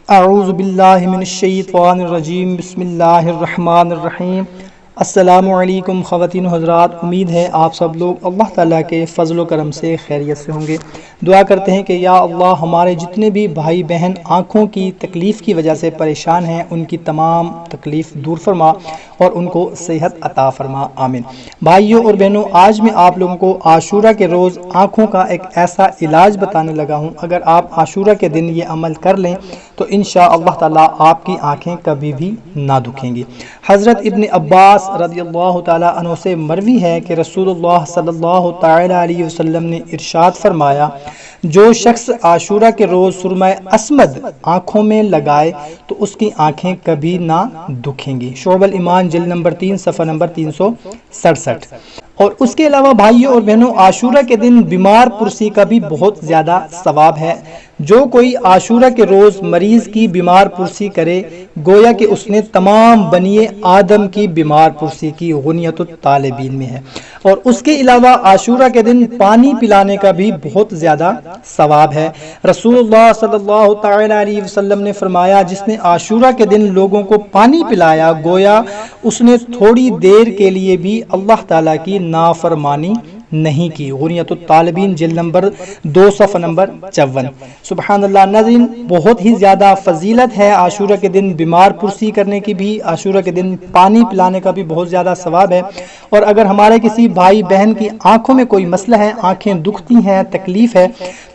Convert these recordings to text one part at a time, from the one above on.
اعوذ باللہ من الشیطان الرجیم بسم اللہ الرحمن الرحیم۔ السلام علیکم خواتین و حضرات، امید ہے آپ سب لوگ اللہ تعالیٰ کے فضل و کرم سے خیریت سے ہوں گے۔ دعا کرتے ہیں کہ یا اللہ ہمارے جتنے بھی بھائی بہن آنکھوں کی تکلیف کی وجہ سے پریشان ہیں ان کی تمام تکلیف دور فرما اور ان کو صحت عطا فرما، آمین۔ بھائیوں اور بہنوں، آج میں آپ لوگوں کو عاشورہ کے روز آنکھوں کا ایک ایسا علاج بتانے لگا ہوں، اگر آپ عاشورہ کے دن یہ عمل کر لیں تو انشاء اللہ تعالیٰ آپ کی آنکھیں کبھی بھی نہ دکھیں گی۔ حضرت ابن عباس رضی اللہ تعالیٰ عنہ سے مروی ہے کہ رسول اللہ صلی اللہ تعالیٰ علیہ وسلم نے ارشاد فرمایا، جو شخص عاشورہ کے روز سرمہ اسمد آنکھوں میں لگائے تو اس کی آنکھیں کبھی نہ دکھیں گی۔ شعب الایمان جلد نمبر 3 صفحہ نمبر 367۔ اور اس کے علاوہ بھائیوں اور بہنوں، عاشورہ کے دن بیمار پرسی کا بھی بہت زیادہ ثواب ہے۔ جو کوئی عاشورہ کے روز مریض کی بیمار پرسی کرے گویا کہ اس نے تمام بنی آدم کی بیمار پرسی کی، غنیت الطالبین میں ہے۔ اور اس کے علاوہ عاشورہ کے دن پانی پلانے کا بھی بہت زیادہ ثواب ہے۔ رسول اللہ صلی اللہ تعالی علیہ وسلم نے فرمایا، جس نے عاشورہ کے دن لوگوں کو پانی پلایا گویا اس نے تھوڑی دیر کے لیے بھی اللہ تعالیٰ کی نافرمانی نہیں کی۔ غنیت الطالبین جلد نمبر 2 صفحہ نمبر 54۔ سبحان اللہ۔ ناظرین، بہت ہی زیادہ فضیلت ہے عاشورہ کے دن بیمار پرسی کرنے کی بھی، عاشورہ کے دن پانی پلانے کا بھی بہت زیادہ ثواب ہے۔ اور اگر ہمارے کسی بھائی بہن کی آنکھوں میں کوئی مسئلہ ہے، آنکھیں دکھتی ہیں، تکلیف ہے،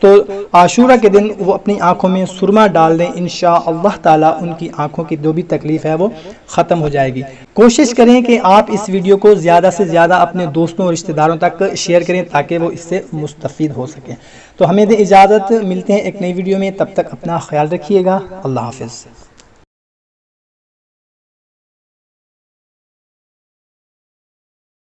تو عاشورہ کے دن وہ اپنی آنکھوں میں سرما ڈال دیں، انشاء اللہ تعالیٰ ان کی آنکھوں کی جو بھی تکلیف ہے وہ ختم ہو جائے گی۔ کوشش کریں کہ آپ اس ویڈیو کو زیادہ سے زیادہ اپنے دوستوں اور رشتہ داروں تک شیئر کریں تاکہ وہ اس سے مستفید ہو سکیں۔ تو ہمیں دیں اجازت، ملتے ہیں ایک نئی ویڈیو میں، تب تک اپنا خیال رکھیے گا۔ اللہ حافظ۔